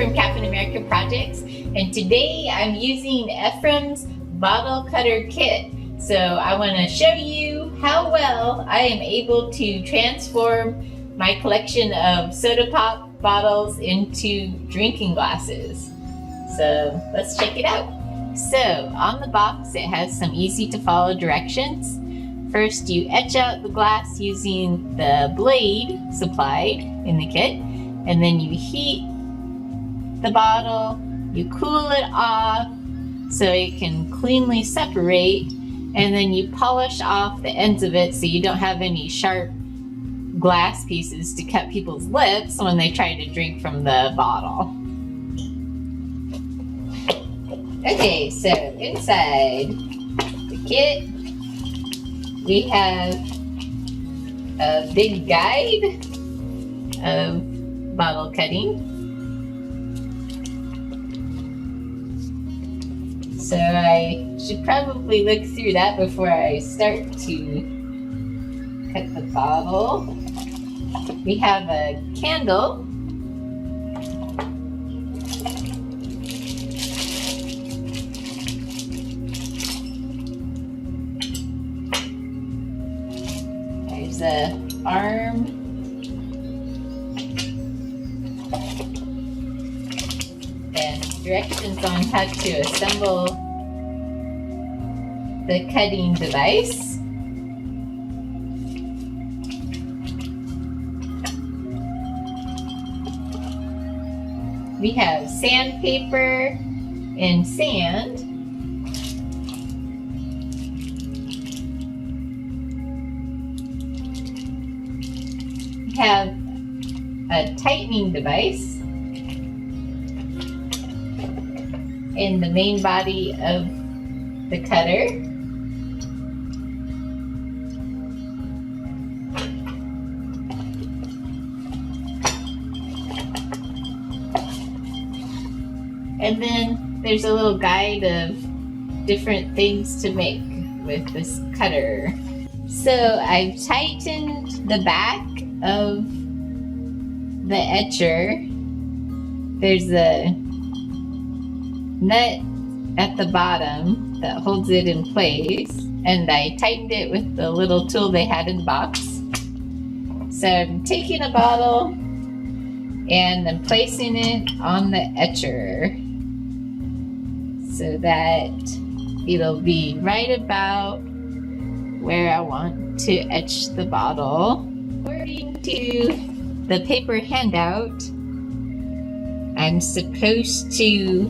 from Captain America Projects, and today I'm using Ephraim's bottle cutter kit. So I want to show you how well I am able to transform my collection of soda pop bottles into drinking glasses. So let's check it out. So on the box it has some easy to follow directions. First you etch out the glass using the blade supplied in the kit, and then you heat the bottle, you cool it off so it can cleanly separate, and then you polish off the ends of it so you don't have any sharp glass pieces to cut people's lips when they try to drink from the bottle. Okay, so inside the kit we have a big guide of bottle cutting. So I should probably look through that before I start to cut the bottle. We have a candle. There's the arm. And directions on how to assemble the cutting device. We have sandpaper and sand. We have a tightening device in the main body of the cutter. And then there's a little guide of different things to make with this cutter. So I've tightened the back of the etcher. There's a nut at the bottom that holds it in place, and I tightened it with the little tool they had in the box. So I'm taking a bottle and I'm placing it on the etcher so that it'll be right about where I want to etch the bottle. According to the paper handout, I'm supposed to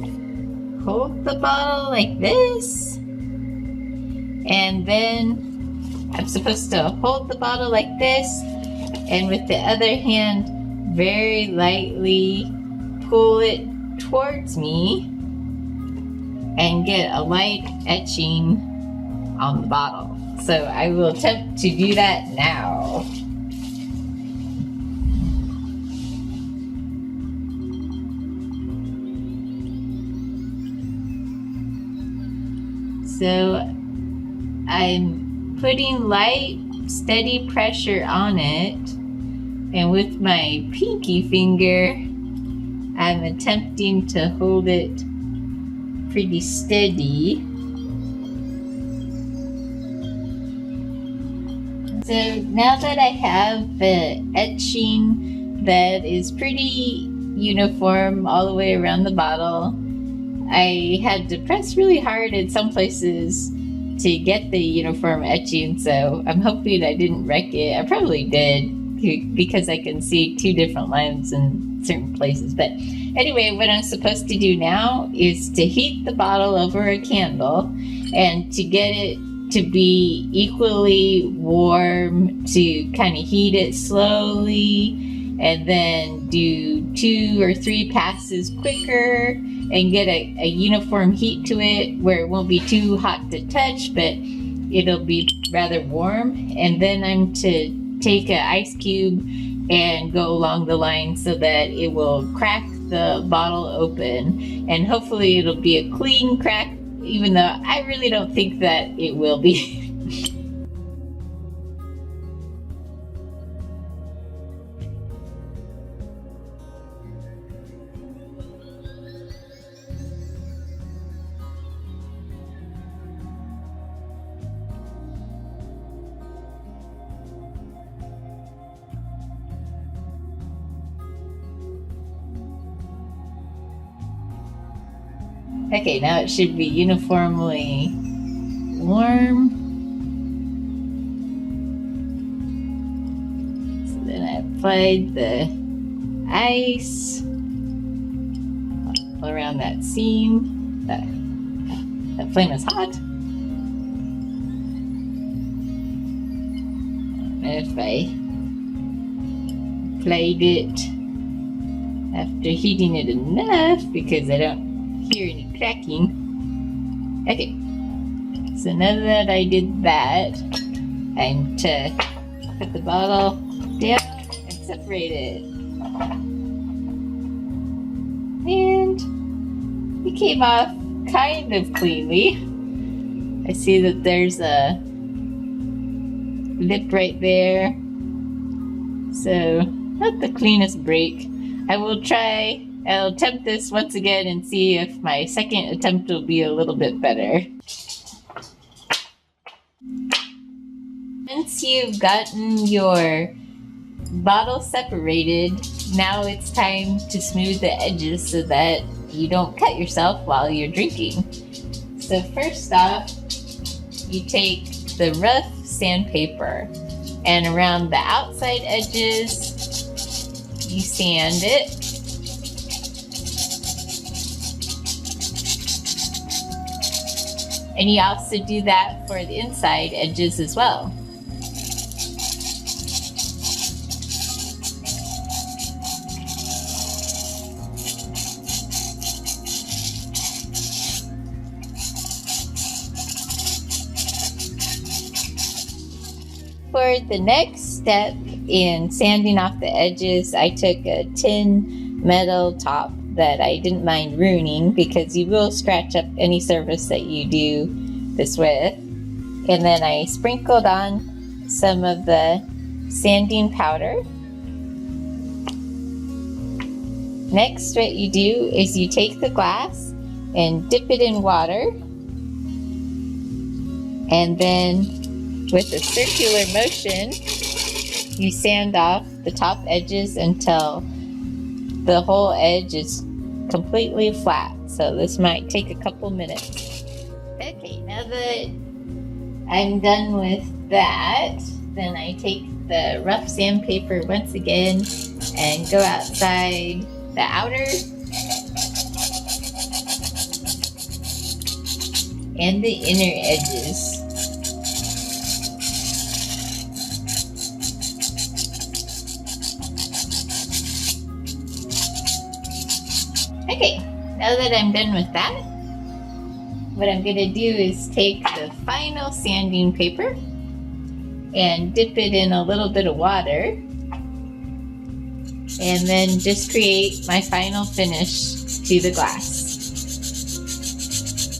hold the bottle like this, and then I'm supposed to hold the bottle like this, and with the other hand very lightly pull it towards me and get a light etching on the bottle. So I will attempt to do that now. So I'm putting light, steady pressure on it, and with my pinky finger, I'm attempting to hold it pretty steady. So now that I have the etching that is pretty uniform all the way around the bottle, I had to press really hard in some places to get the uniform etching, so I'm hoping I didn't wreck it. I probably did, because I can see two different lines in certain places. But anyway, what I'm supposed to do now is to heat the bottle over a candle and to get it to be equally warm, to kind of heat it slowly and then do 2 or 3 passes quicker and get a uniform heat to it where it won't be too hot to touch, but it'll be rather warm. And then I'm to take an ice cube and go along the line so that it will crack the bottle open, and hopefully it'll be a clean crack, even though I really don't think that it will be. Okay, now it should be uniformly warm. So then I applied the ice all around that seam. That flame is hot. And if I applied it after heating it enough, because I don't hear any cracking. Okay, so now that I did that, I'm to put the bottle down and separate it. And it came off kind of cleanly. I see that there's a lip right there. So, not the cleanest break. I'll attempt this once again and see if my second attempt will be a little bit better. Once you've gotten your bottle separated, now it's time to smooth the edges so that you don't cut yourself while you're drinking. So first off, you take the rough sandpaper and around the outside edges, you sand it. And you also do that for the inside edges as well. For the next step in sanding off the edges, I took a tin metal top that I didn't mind ruining because you will scratch up any surface that you do this with. And then I sprinkled on some of the sanding powder. Next, what you do is you take the glass and dip it in water, and then with a circular motion, you sand off the top edges until the whole edge is completely flat. So this might take a couple minutes. Okay, now that I'm done with that, then I take the rough sandpaper once again and go outside the outer and the inner edges. Okay, now that I'm done with that, what I'm going to do is take the final sanding paper and dip it in a little bit of water, and then just create my final finish to the glass.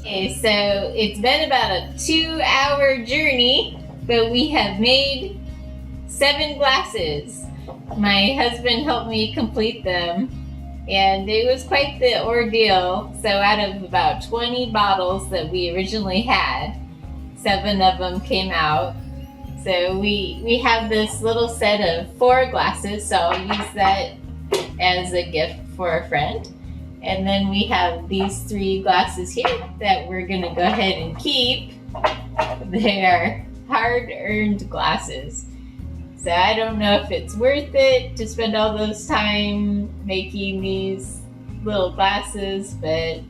Okay, so it's been about a 2-hour journey, but we have made 7 glasses. My husband helped me complete them, and it was quite the ordeal. So out of about 20 bottles that we originally had, 7 of them came out. So we have this little set of 4 glasses, so I'll use that as a gift for a friend. And then we have these 3 glasses here that we're gonna go ahead and keep. They are hard-earned glasses. So I don't know if it's worth it to spend all those time making these little glasses, but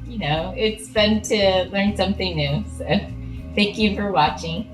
you know, it's fun to learn something new. So thank you for watching.